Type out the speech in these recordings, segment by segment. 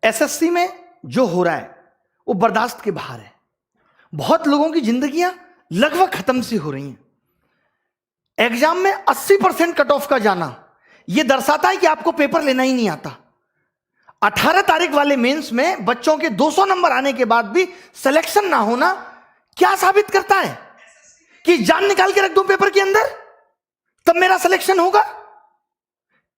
SSC में जो हो रहा है वो बर्दाश्त के बाहर है। बहुत लोगों की जिंदगियां लगभग खत्म सी हो रही हैं। एग्जाम में 80% कट ऑफ का जाना यह दर्शाता है कि आपको पेपर लेना ही नहीं आता। 18 तारीख वाले मेंस में बच्चों के 200 नंबर आने के बाद भी सिलेक्शन ना होना क्या साबित करता है? कि जान निकाल के रख दूं पेपर के अंदर तब मेरा सिलेक्शन होगा।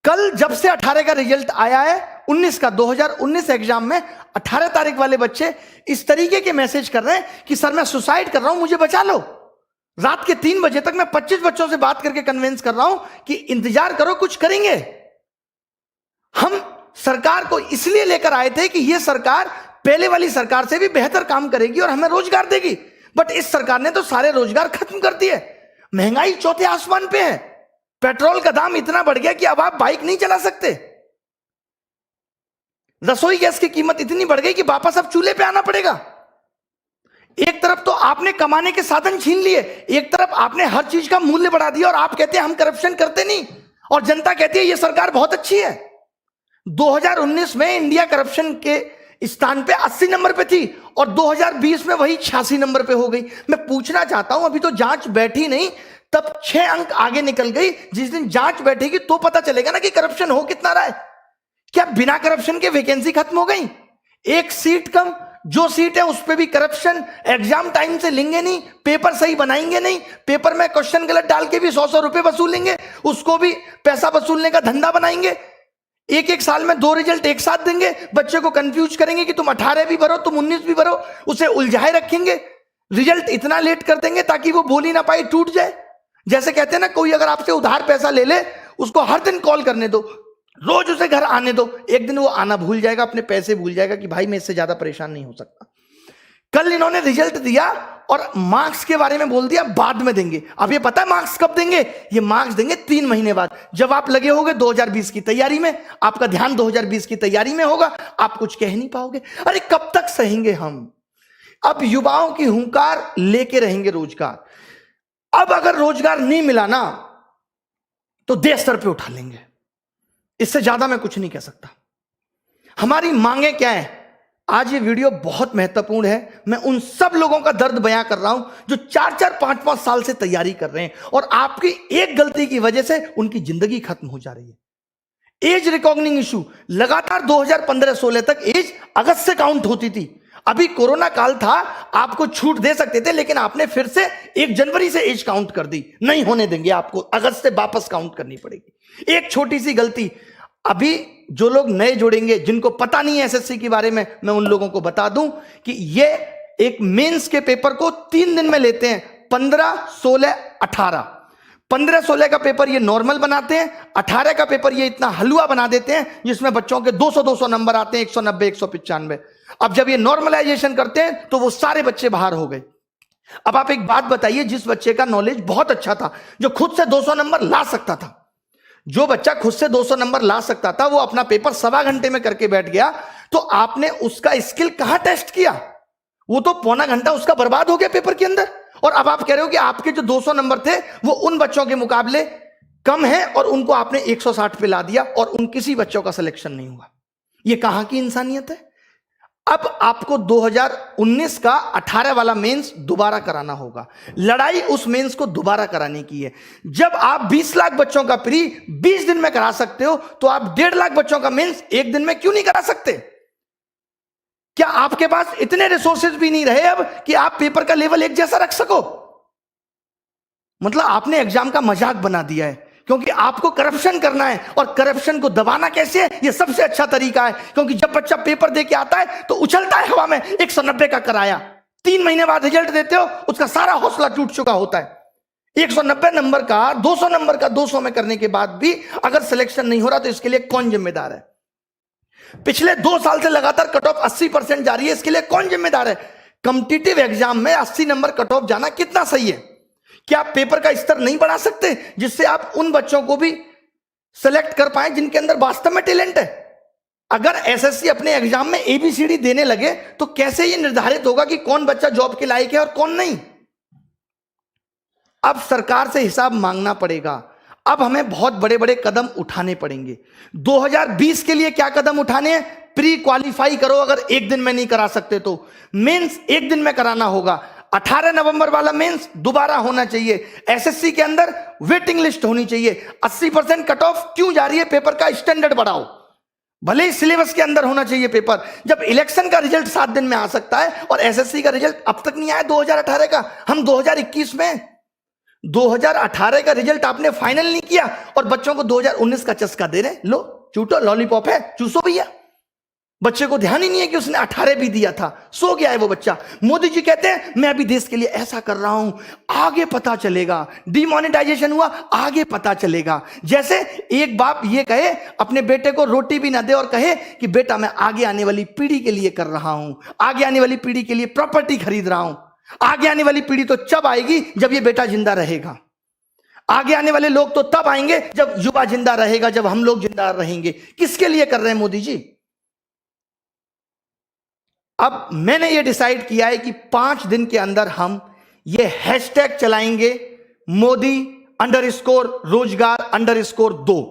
कल जब से 18 का रिजल्ट आया है 19 का 2019 एग्जाम में 18 तारीख वाले बच्चे इस तरीके के मैसेज कर रहे हैं कि सर मैं सुसाइड कर रहा हूं, मुझे बचा लो। रात के 3 बजे तक मैं 25 बच्चों से बात करके कन्विंस कर रहा हूं कि इंतजार करो, कुछ करेंगे। हम सरकार को इसलिए लेकर आए थे कि यह सरकार पहले वाली सरकार से भी बेहतर काम करेगी और हमें रोजगार देगी, बट इस सरकार ने तो सारे रोजगार खत्म कर दिए। महंगाई चौथे आसमान पे है। पेट्रोल का दाम इतना बढ़ गया कि अब आप बाइक नहीं चला सकते। रसोई गैस की कीमत इतनी बढ़ गई कि वापस अब चूल्हे पे आना पड़ेगा। एक तरफ तो आपने कमाने के साधन छीन लिए, एक तरफ आपने हर चीज का मूल्य बढ़ा दिया और आप कहते हैं हम करप्शन करते नहीं, और जनता कहती है यह सरकार बहुत अच्छी है। 2019 में इंडिया करप्शन के स्थान पे 80 नंबर पे थी और 2020 में वही 86 नंबर पे हो गई। मैं पूछना चाहता हूं, अभी तो जांच बैठी नहीं, तब 6 अंक आगे निकल गई। जिस दिन जांच बैठेगी तो पता चलेगा ना कि करप्शन हो कितना रहा है। क्या बिना करप्शन के वैकेंसी खत्म हो गई? एक सीट कम, जो सीट है उस पर भी करप्शन। एग्जाम टाइम से लेंगे नहीं, पेपर सही बनाएंगे नहीं, पेपर में क्वेश्चन गलत डाल के भी 100 रुपए वसूलेंगे, उसको भी पैसा वसूलने का धंधा बनाएंगे। एक साल में 2 रिजल्ट एक साथ देंगे, बच्चे को कंफ्यूज करेंगे कि तुम 18 भी भरो, तुम 19 भी भरो, उसे उलझाए रखेंगे। रिजल्ट इतना लेट कर देंगे ताकि वो बोल ही ना पाए, टूट जाए। जैसे कहते हैं ना, कोई अगर आपसे उधार पैसा ले ले, उसको हर दिन कॉल करने दो, रोज उसे घर आने दो, एक दिन वो आना भूल जाएगा, अपने पैसे भूल जाएगा कि भाई मैं इससे ज्यादा परेशान नहीं हो सकता। कल इन्होंने रिजल्ट दिया और मार्क्स के बारे में बोल दिया बाद में देंगे। अब ये पता है मार्क्स कब देंगे? ये मार्क्स देंगे 3 महीने बाद, जब आप लगे होगे 2020 की तैयारी में, आपका ध्यान 2020 की तैयारी में होगा, आप कुछ कह नहीं पाओगे। अरे कब तक सहेंगे हम? अब युवाओं की हुंकार लेके रहेंगे रोजगार। अब अगर रोजगार नहीं मिला ना तो देश सर पे उठा लेंगे। इससे ज्यादा मैं कुछ नहीं कह सकता। हमारी मांगे क्या है? आज ये वीडियो बहुत महत्वपूर्ण है। मैं उन सब लोगों का दर्द बयां कर रहा हूं जो 4-4, 5-5 साल से तैयारी कर रहे हैं और आपकी एक गलती की वजह से उनकी जिंदगी खत्म हो जा रही है। एज रिकॉग्निंग इशू लगातार 2015-16 तक एज अगस्त से काउंट होती थी। अभी कोरोना काल था, आपको छूट दे सकते थे, लेकिन आपने फिर से 1 जनवरी से एज काउंट कर दी। नहीं होने देंगे, आपको अगस्त से वापस काउंट करनी पड़ेगी। एक छोटी सी गलती, अभी जो लोग नए जुड़ेंगे, जिनको पता नहीं है एसएससी के बारे में, मैं उन लोगों को बता दूं कि ये एक मेंस के पेपर को 3 दिन में लेते हैं। 15, 16, 18। 15-16 का पेपर ये नॉर्मल बनाते हैं, 18 का पेपर ये इतना हलवा बना देते हैं जिसमें बच्चों के 200-200 नंबर आते हैं, 190, 195। अब जब ये नॉर्मलाइजेशन करते हैं तो वो सारे बच्चे बाहर हो गए। अब आप एक बात बताइए, जिस बच्चे का नॉलेज बहुत अच्छा था, जो खुद से 200 नंबर ला सकता था, जो बच्चा खुद से 200 नंबर ला सकता था, वो अपना पेपर 1.25 घंटे में करके बैठ गया, तो आपने उसका स्किल कहां टेस्ट किया? वो तो पौना घंटा उसका बर्बाद हो गया पेपर के अंदर। और अब आप कह रहे हो कि आपके जो 200 नंबर थे वो उन बच्चों के मुकाबले कम है और उनको आपने 160 पे ला दिया और उन किसी बच्चों का सिलेक्शन नहीं हुआ। ये कहां की इंसानियत है? अब आपको 2019 का 18 वाला मेंस दोबारा कराना होगा। लड़ाई उस मेंस को दोबारा कराने की है। जब आप 20 लाख बच्चों का प्री 20 दिन में करा सकते हो, तो आप 1.5 लाख बच्चों का मेंस 1 दिन में क्यों नहीं करा सकते? क्या आपके पास इतने रिसोर्सेज भी नहीं रहे अब कि आप पेपर का लेवल एक जैसा रख सको? मतलब आपने एग्जाम का मजाक बना दिया है, क्योंकि आपको करप्शन करना है। और करप्शन को दबाना कैसे है? ये सबसे अच्छा तरीका है, क्योंकि जब बच्चा पेपर दे के आता है तो उछलता है हवा में 190 का कराया, 3 महीने बाद रिजल्ट देते हो, उसका सारा हौसला टूट चुका होता है। 190 नंबर का 200 नंबर का 200 में करने के बाद भी अगर सिलेक्शन नहीं हो रहा तो इसके लिए कौन जिम्मेदार है? पिछले 2 साल से लगातार कट ऑफ 80% जा रही है, इसके लिए कौन जिम्मेदार है? कॉम्पिटिटिव एग्जाम में 80 नंबर कट ऑफ जाना कितना सही है? क्या आप पेपर का स्तर नहीं बढ़ा सकते जिससे आप उन बच्चों को भी सेलेक्ट कर पाए जिनके अंदर वास्तव में टैलेंट है? अगर एसएससी अपने एग्जाम में एबीसीडी देने लगे तो कैसे यह निर्धारित होगा कि कौन बच्चा जॉब के लायक है और कौन नहीं? अब सरकार से हिसाब मांगना पड़ेगा। अब हमें बहुत बड़े बड़े कदम उठाने पड़ेंगे। 2020 के लिए क्या कदम उठाने हैं? प्री क्वालिफाई करो अगर एक दिन में नहीं करा सकते तो। मेंस एक दिन में कराना होगा। 18 नवंबर वाला मेंस दोबारा होना चाहिए। एसएससी के अंदर वेटिंग लिस्ट होनी चाहिए। 80% कट ऑफ क्यों जा रही है? पेपर का स्टैंडर्ड बढ़ाओ। भले ही सिलेबस के अंदर होना चाहिए पेपर। जब इलेक्शन का रिजल्ट 7 दिन में आ सकता है और एसएससी का रिजल्ट अब तक नहीं आया 2018 का, हम 2021 में 2018 का रिजल्ट आपने फाइनल नहीं किया और बच्चों को 2019 का चस्का दे रहे। लो चूटो, लॉलीपॉप है, चूसो भैया। बच्चे को ध्यान ही नहीं है कि उसने 18 भी दिया था, सो गया है वो बच्चा। मोदी जी कहते हैं मैं अभी देश के लिए ऐसा कर रहा हूं, आगे पता चलेगा। डिमोनेटाइजेशन हुआ, आगे पता चलेगा। जैसे एक बाप ये कहे अपने बेटे को रोटी भी ना दे और कहे कि बेटा मैं आगे आने वाली पीढ़ी के लिए कर रहा हूं, आगे आने वाली पीढ़ी के लिए प्रॉपर्टी खरीद रहा हूं। आगे आने वाली पीढ़ी तो जब आएगी जब ये बेटा जिंदा रहेगा। आगे आने वाले लोग तो तब आएंगे जब युवा जिंदा रहेगा, जब हम लोग जिंदा रहेंगे। किसके लिए कर रहे हैं मोदी जी? अब मैंने ये डिसाइड किया है कि 5 दिन के अंदर हम ये हैशटैग चलाएंगे, मोदी _रोजगार_2।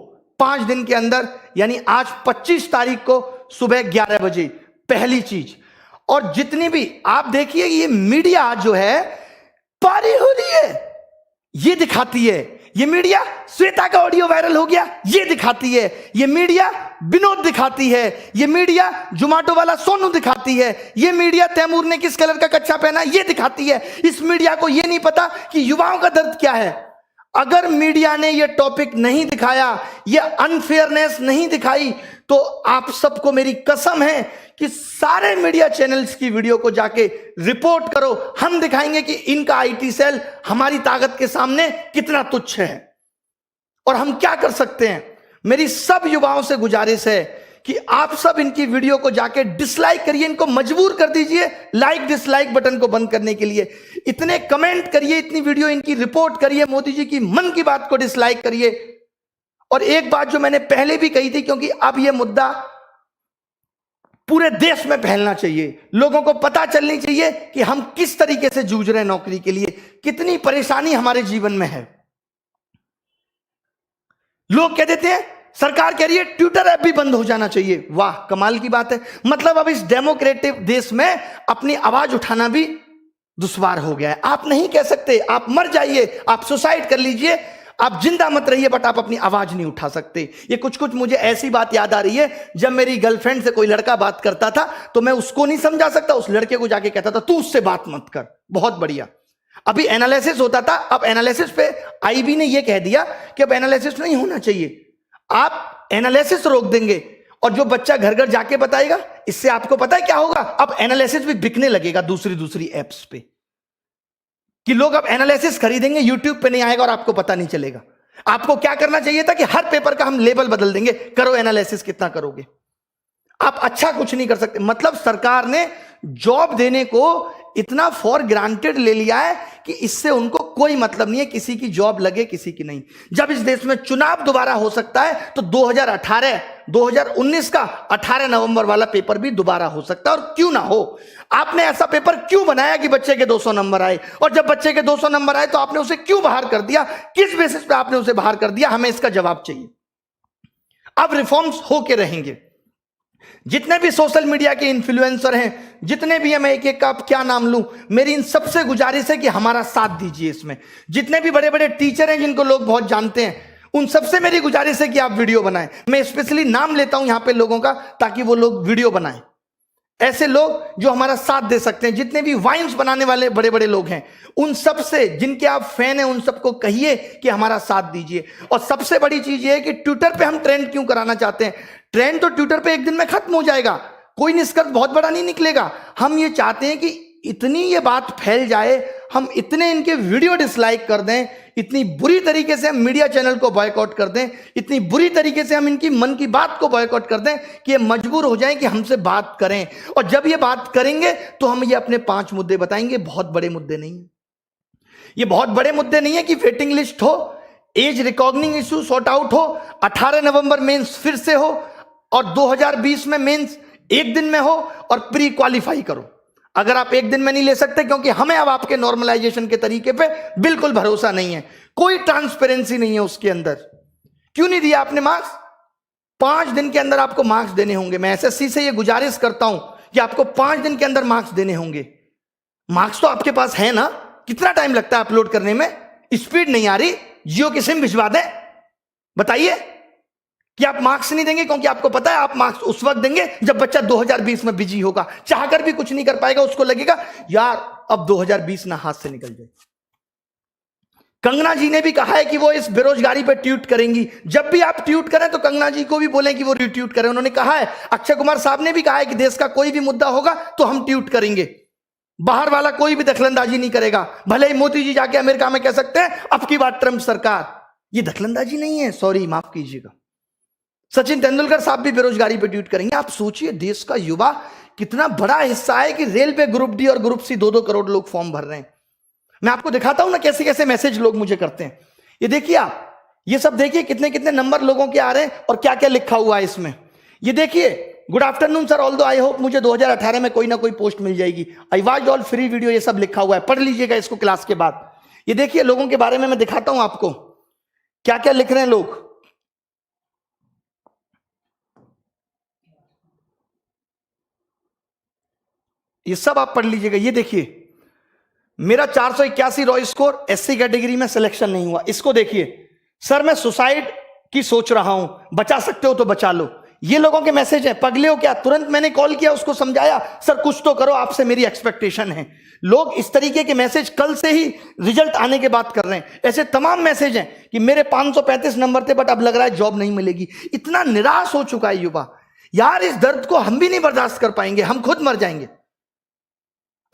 5 दिन के अंदर, यानी आज 25 तारीख को सुबह 11 बजे पहली चीज। और जितनी भी आप देखिए ये मीडिया जो है पारी हो रही है, ये दिखाती है। ये मीडिया श्वेता का ऑडियो वायरल हो गया, ये दिखाती है। ये मीडिया विनोद दिखाती है। ये मीडिया जोमेटो वाला सोनू दिखाती है। ये मीडिया तैमूर ने किस कलर का कच्चा पहना, ये दिखाती है। इस मीडिया को ये नहीं पता कि युवाओं का दर्द क्या है। अगर मीडिया ने ये टॉपिक नहीं दिखाया, ये अनफेयरनेस नहीं दिखाई, तो आप सबको मेरी कसम है कि सारे मीडिया चैनल्स की वीडियो को जाके रिपोर्ट करो। हम दिखाएंगे कि इनका आईटी सेल हमारी ताकत के सामने कितना तुच्छ है और हम क्या कर सकते हैं। मेरी सब युवाओं से गुजारिश है कि आप सब इनकी वीडियो को जाके डिसलाइक करिए, इनको मजबूर कर दीजिए लाइक डिसलाइक बटन को बंद करने के लिए। इतने कमेंट करिए, इतनी वीडियो इनकी रिपोर्ट करिए, मोदी जी की मन की बात को डिसलाइक करिए। और एक बात जो मैंने पहले भी कही थी, क्योंकि अब यह मुद्दा पूरे देश में फैलना चाहिए, लोगों को पता चलनी चाहिए कि हम किस तरीके से जूझ रहे हैं नौकरी के लिए, कितनी परेशानी हमारे जीवन में है। लोग कह देते हैं सरकार कह रही है ट्विटर ऐप भी बंद हो जाना चाहिए। वाह, कमाल की बात है। मतलब अब इस डेमोक्रेटिक देश में अपनी आवाज उठाना भी दुश्वार हो गया है। आप नहीं कह सकते, आप मर जाइए, आप सुसाइड कर लीजिए, आप जिंदा मत रहिए, बट आप अपनी आवाज नहीं उठा सकते। ये कुछ मुझे ऐसी बात याद आ रही है, जब मेरी गर्लफ्रेंड से कोई लड़का बात करता था तो मैं उसको नहीं समझा सकता, उस लड़के को जाके कहता था तू उससे बात मत कर। बहुत बढ़िया। अभी एनालिसिस होता था, अब एनालिसिस पे आईबी ने यह कह दिया कि अब एनालिसिस नहीं होना चाहिए, आप एनालिसिस रोक देंगे और जो बच्चा घर घर जाके बताएगा, इससे आपको पता है क्या होगा, अब एनालिसिस भी बिकने लगेगा दूसरी एप्स पे, कि लोग अब एनालिसिस खरीदेंगे, यूट्यूब पे नहीं आएगा और आपको पता नहीं चलेगा। आपको क्या करना चाहिए था कि हर पेपर का हम लेबल बदल देंगे, करो एनालिसिस, कितना करोगे। आप अच्छा कुछ नहीं कर सकते। मतलब सरकार ने जॉब देने को इतना फॉर ग्रांटेड ले लिया है कि इससे उनको कोई मतलब नहीं है किसी की जॉब लगे किसी की नहीं। जब इस देश में चुनाव दोबारा हो सकता है तो 2019 का 18 नवंबर वाला पेपर भी दोबारा हो सकता है, और क्यों ना हो। आपने ऐसा पेपर क्यों बनाया कि बच्चे के 200 नंबर आए, और जब बच्चे के 200 नंबर आए तो आपने उसे क्यों बाहर कर दिया, किस बेसिस पे आपने उसे बाहर कर दिया, हमें इसका जवाब चाहिए। अब रिफॉर्म्स होके रहेंगे। जितने भी सोशल मीडिया के इन्फ्लुएंसर हैं, जितने भी हैं, मैं एक एक का क्या नाम लूं, मेरी इन सबसे गुजारिश है कि हमारा साथ दीजिए इसमें। जितने भी बड़े बड़े टीचर हैं जिनको लोग बहुत जानते हैं, उन सबसे मेरी गुजारिश है कि आप वीडियो बनाएं। मैं स्पेशली नाम लेता हूं यहां पे लोगों का, ताकि वो लोग वीडियो बनाएं। ऐसे लोग जो हमारा साथ दे सकते हैं, जितने भी वाइन्स बनाने वाले बड़े बड़े लोग हैं, उन सब से जिनके आप फैन हैं, उन सबको कहिए कि हमारा साथ दीजिए। और सबसे बड़ी चीज ये है कि ट्विटर पे हम ट्रेंड क्यों कराना चाहते हैं। ट्रेंड तो ट्विटर पे एक दिन में खत्म हो जाएगा, कोई निष्कर्ष बहुत बड़ा नहीं निकलेगा। हम ये चाहते हैं कि इतनी ये बात फैल जाए, हम इतने इनके वीडियो डिसलाइक कर दें, इतनी बुरी तरीके से हम मीडिया चैनल को बॉयकॉट कर दें, इतनी बुरी तरीके से हम इनकी मन की बात को बॉयकॉट कर दें कि ये मजबूर हो जाएं कि हमसे बात करें। और जब ये बात करेंगे तो हम ये अपने 5 मुद्दे बताएंगे। बहुत बड़े मुद्दे नहीं है ये, बहुत बड़े मुद्दे नहीं है कि वेटिंग लिस्ट हो, as recognising issue sort out हो, 18 नवंबर मेंस फिर से हो, और 2020 में मेंस एक दिन में हो, और प्री क्वालिफाई करो। अगर आप एक दिन में नहीं ले सकते, क्योंकि हमें अब आपके नॉर्मलाइजेशन के तरीके पे बिल्कुल भरोसा नहीं है, कोई ट्रांसपेरेंसी नहीं है उसके अंदर। क्यों नहीं दिया आपने मार्क्स? 5 दिन के अंदर आपको मार्क्स देने होंगे। मैं एसएससी से ये गुजारिश करता हूं कि आपको 5 दिन के अंदर मार्क्स देने होंगे। मार्क्स तो आपके पास है ना, कितना टाइम लगता है अपलोड करने में? स्पीड नहीं आ रही, जियो की सिम भिजवा दें? बताइए कि आप मार्क्स नहीं देंगे, क्योंकि आपको पता है आप मार्क्स उस वक्त देंगे जब बच्चा 2020 में बिजी होगा, चाहकर भी कुछ नहीं कर पाएगा, उसको लगेगा यार अब 2020 ना हाथ से निकल जाए। कंगना जी ने भी कहा है कि वो इस बेरोजगारी पर ट्वीट करेंगी। जब भी आप ट्वीट करें तो कंगना जी को भी बोलें कि वो रिट्वीट करें। उन्होंने कहा है, अक्षय कुमार साहब ने भी कहा है कि देश का कोई भी मुद्दा होगा तो हम ट्वीट करेंगे, बाहर वाला कोई भी दखलंदाजी नहीं करेगा। भले ही मोदी जी जाके अमेरिका में कह सकते हैं अब की बात ट्रंप सरकार, ये दखलंदाजी नहीं है, सॉरी माफ कीजिएगा। सचिन तेंदुलकर साहब भी बेरोजगारी पर ट्वीट करेंगे। आप सोचिए देश का युवा कितना बड़ा हिस्सा है कि रेलवे ग्रुप डी और ग्रुप सी 2-2 करोड़ लोग फॉर्म भर रहे हैं। मैं आपको दिखाता हूं ना कैसे कैसे मैसेज लोग मुझे करते हैं। ये देखिए आप, ये सब देखिए कितने कितने नंबर लोगों के आ रहे हैं और क्या क्या लिखा हुआ है इसमें। ये देखिए, good afternoon sir, although I hope मुझे 2018 में कोई ना कोई पोस्ट मिल जाएगी। I watch all free video, ये सब लिखा हुआ है, पढ़ लीजिएगा इसको क्लास के बाद। ये देखिए लोगों के बारे में मैं दिखाता हूं आपको क्या क्या लिख रहे हैं लोग। ये सब आप पढ़ लीजिएगा। ये देखिए, मेरा 481 रॉ स्कोर, एससी कैटेगरी में सिलेक्शन नहीं हुआ। इसको देखिए, सर मैं सुसाइड की सोच रहा हूं, बचा सकते हो तो बचा लो। ये लोगों के मैसेज हैं। पगले हो क्या? तुरंत मैंने कॉल किया, उसको समझाया, सर कुछ तो करो, आपसे मेरी एक्सपेक्टेशन है। लोग इस तरीके के मैसेज कल से ही रिजल्ट आने के बाद कर रहे हैं। ऐसे तमाम मैसेज हैं कि मेरे 535 नंबर थे बट अब लग रहा है जॉब नहीं मिलेगी। इतना निराश हो चुका है युवा, यार इस दर्द को हम भी नहीं बर्दाश्त कर पाएंगे, हम खुद मर जाएंगे।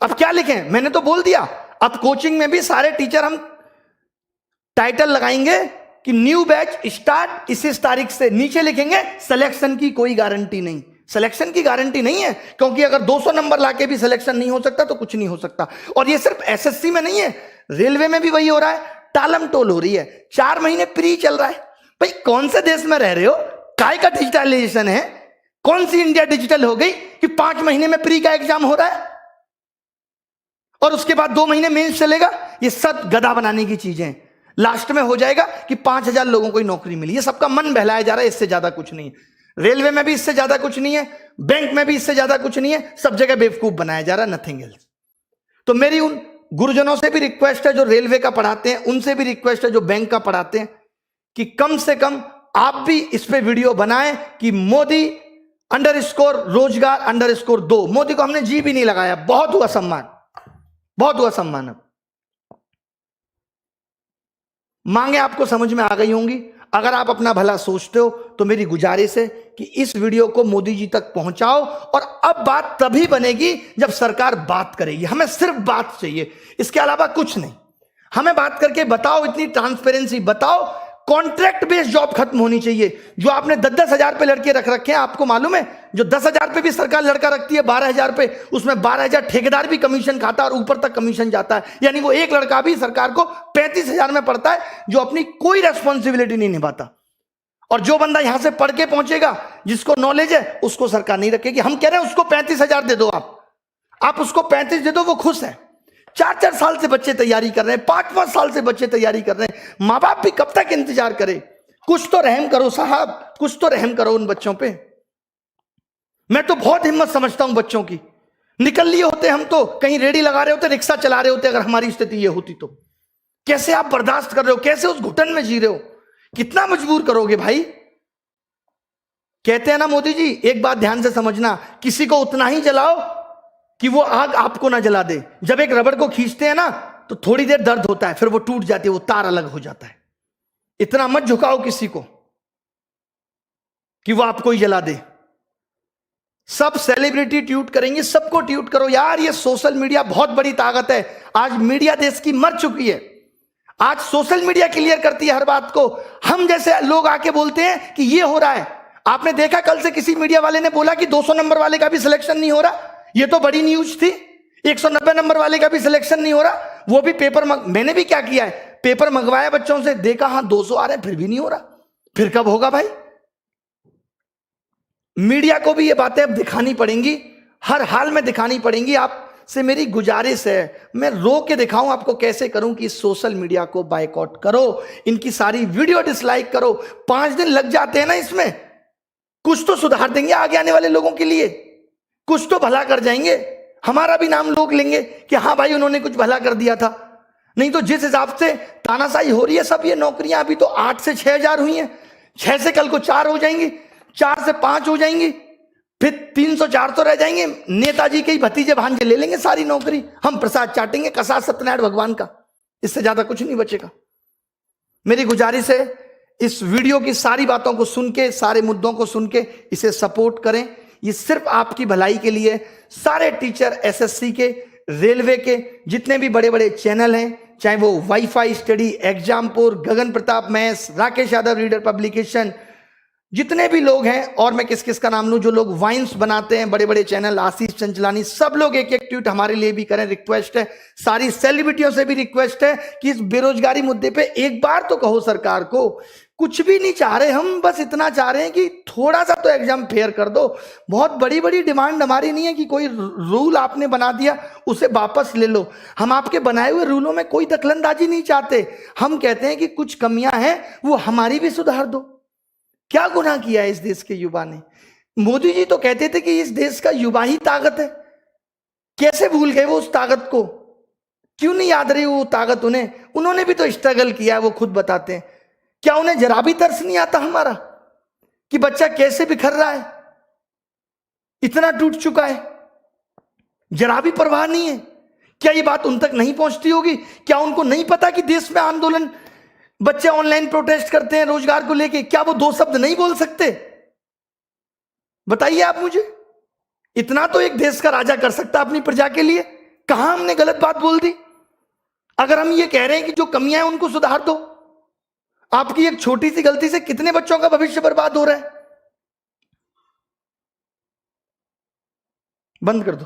अब क्या लिखें? मैंने तो बोल दिया, अब कोचिंग में भी सारे टीचर हम टाइटल लगाएंगे कि न्यू बैच स्टार्ट इस तारीख से। नीचे लिखेंगे सिलेक्शन की कोई गारंटी नहीं। सिलेक्शन की गारंटी नहीं है, क्योंकि अगर 200 नंबर लाके भी सिलेक्शन नहीं हो सकता तो कुछ नहीं हो सकता। और ये सिर्फ एसएससी में नहीं है, रेलवे में भी वही हो रहा है, टालम टोल हो रही है। 4 महीने प्री चल रहा है। भाई कौन से देश में रह रहे हो? काय का डिजिटलाइजेशन है? कौन सी इंडिया डिजिटल हो गई कि 5 महीने में प्री का एग्जाम हो रहा है और उसके बाद 2 महीने मेंस चलेगा? ये सब गधा बनाने की चीजें हैं। लास्ट में हो जाएगा कि 5000 लोगों को ही नौकरी मिली। ये सबका मन बहलाया जा रहा है, इससे ज्यादा कुछ नहीं है। रेलवे में भी इससे ज्यादा कुछ नहीं है, बैंक में भी इससे ज्यादा कुछ नहीं है, सब जगह बेवकूफ बनाया जा रहा है, नथिंग एल्स। तो मेरी उन गुरुजनों से भी रिक्वेस्ट है जो रेलवे का पढ़ाते हैं, उनसे भी रिक्वेस्ट है जो बैंक का पढ़ाते हैं, कि कम से कम आप भी इस पे वीडियो बनाएं कि मोदी _ रोजगार _ 2। मोदी को हमने जी भी नहीं लगाया, बहुत हुआ सम्मान, बहुत हुआ सम्मान। अब मांगे आपको समझ में आ गई होंगी। अगर आप अपना भला सोचते हो तो मेरी गुजारिश है कि इस वीडियो को मोदी जी तक पहुंचाओ। और अब बात तभी बनेगी जब सरकार बात करेगी। हमें सिर्फ बात चाहिए, इसके अलावा कुछ नहीं। हमें बात करके बताओ, इतनी ट्रांसपेरेंसी बताओ। कॉन्ट्रैक्ट बेस्ड जॉब खत्म होनी चाहिए। जो आपने 10-10 हजार पे लड़के रख रखे हैं, आपको मालूम है जो 10 हजार पे भी सरकार लड़का रखती है 12 हजार पे, उसमें 12 हजार ठेकेदार भी कमीशन खाता है और ऊपर तक कमीशन जाता है। यानी वो एक लड़का भी सरकार को 35 हजार में पड़ता है, जो अपनी कोई रेस्पॉन्सिबिलिटी नहीं निभाता। और जो बंदा यहां से पढ़ के पहुंचेगा, जिसको नॉलेज है, उसको सरकार नहीं रखेगी। हम कह रहे हैं उसको 35 हजार दे दो, आप उसको 35 दे दो, वो खुश है। 4-4 साल से बच्चे तैयारी कर रहे हैं, 5-5 साल से बच्चे तैयारी कर रहे हैं। माँ बाप भी कब तक इंतजार करे? कुछ तो रहम करो साहब, कुछ तो रहम करो उन बच्चों पे। मैं तो बहुत हिम्मत समझता हूं बच्चों की। निकल लिए होते हम तो, कहीं रेडी लगा रहे होते, रिक्शा चला रहे होते, अगर हमारी स्थिति ये होती तो। कैसे आप बर्दाश्त कर रहे हो? कैसे उस घुटन में जी रहे हो? कितना मजबूर करोगे भाई? कहते हैं ना मोदी जी, एक बात ध्यान से समझना, किसी को उतना ही जलाओ कि वो आग आपको ना जला दे। जब एक रबड़ को खींचते हैं ना तो थोड़ी देर दर्द होता है, फिर वो टूट जाती है, वो तार अलग हो जाता है। इतना मत झुकाओ किसी को कि वो आपको ही जला दे। सब सेलिब्रिटी ट्वीट करेंगे, सबको ट्वीट करो यार। ये सोशल मीडिया बहुत बड़ी ताकत है। आज मीडिया देश की मर चुकी है। आज सोशल मीडिया क्लियर करती है हर बात को। हम जैसे लोग आके बोलते हैं कि ये हो रहा है। आपने देखा कल से किसी मीडिया वाले ने बोला कि 200 नंबर वाले का भी सिलेक्शन नहीं हो रहा। ये तो बड़ी न्यूज थी। 190 नंबर वाले का भी सिलेक्शन नहीं हो रहा, वो भी पेपर मैंने भी क्या किया है, पेपर मंगवाया बच्चों से, देखा हाँ 200 आ रहे हैं, फिर भी नहीं हो रहा। फिर कब होगा भाई? मीडिया को भी ये बातें अब दिखानी पड़ेंगी, हर हाल में दिखानी पड़ेंगी। आपसे मेरी गुजारिश है, मैं रो के दिखाऊं आपको कैसे करूं कि सोशल मीडिया को बायकॉट करो, इनकी सारी वीडियो डिसलाइक करो। 5 दिन लग जाते हैं ना इसमें, कुछ तो सुधार देंगे आगे आने वाले लोगों के लिए, कुछ तो भला कर जाएंगे, हमारा भी नाम लोग लेंगे कि हाँ भाई उन्होंने कुछ भला कर दिया था। नहीं तो जिस हिसाब से तानाशाही हो रही है सब, ये नौकरियां अभी तो 8 से 6,000 हुई हैं, 6 से कल को 4 हो जाएंगी, 4 से 5 हो जाएंगी, फिर 300-400 रह जाएंगे। नेताजी के ही भतीजे भांजे ले लेंगे सारी नौकरी, हम प्रसाद चाटेंगे कसा सत्यनारायण भगवान का, इससे ज्यादा कुछ नहीं बचेगा। मेरी गुजारिश है इस वीडियो की सारी बातों को सुन के, सारे मुद्दों को सुन के इसे सपोर्ट करें, ये सिर्फ आपकी भलाई के लिए। सारे टीचर एसएससी के, रेलवे के, जितने भी बड़े बड़े चैनल हैं, चाहे वो WiFi study, Exampur, Gagan Pratap maths, Rakesh Yadav reader publication, जितने भी लोग हैं, और मैं किस किस का नाम लूं, जो लोग वाइन्स बनाते हैं, बड़े बड़े चैनल, आशीष चंचलानी, सब लोग एक एक ट्वीट हमारे लिए भी करें, रिक्वेस्ट है। सारी सेलिब्रिटियों से भी रिक्वेस्ट है कि इस बेरोजगारी मुद्दे पे एक बार तो कहो सरकार को। कुछ भी नहीं चाह रहे हम, बस इतना चाह रहे हैं कि थोड़ा सा तो एग्जाम फेयर कर दो। बहुत बड़ी बड़ी डिमांड हमारी नहीं है कि कोई रूल आपने बना दिया उसे वापस ले लो, हम आपके बनाए हुए रूलों में कोई दखलंदाजी नहीं चाहते। हम कहते हैं कि कुछ कमियां हैं वो हमारी भी सुधार दो। क्या गुनाह किया है इस देश के युवा ने? मोदी जी तो कहते थे कि इस देश का युवा ही ताकत है, कैसे भूल गए वो उस ताकत को? क्यों नहीं याद रही वो ताकत उन्हें? उन्होंने भी तो स्ट्रगल किया है, वो खुद बताते हैं। क्या उन्हें जरा भी तरस नहीं आता हमारा कि बच्चा कैसे बिखर रहा है, इतना टूट चुका है? जरा भी परवाह नहीं है? क्या ये बात उन तक नहीं पहुंचती होगी? क्या उनको नहीं पता कि देश में आंदोलन, बच्चे ऑनलाइन प्रोटेस्ट करते हैं रोजगार को लेके, क्या वो 2 शब्द नहीं बोल सकते? बताइए आप मुझे। इतना तो एक देश का राजा कर सकता अपनी प्रजा के लिए। कहां हमने गलत बात बोल दी? अगर हम ये कह रहे हैं कि जो कमियां हैं उनको सुधार दो, आपकी एक छोटी सी गलती से कितने बच्चों का भविष्य बर्बाद हो रहा है? बंद कर दो।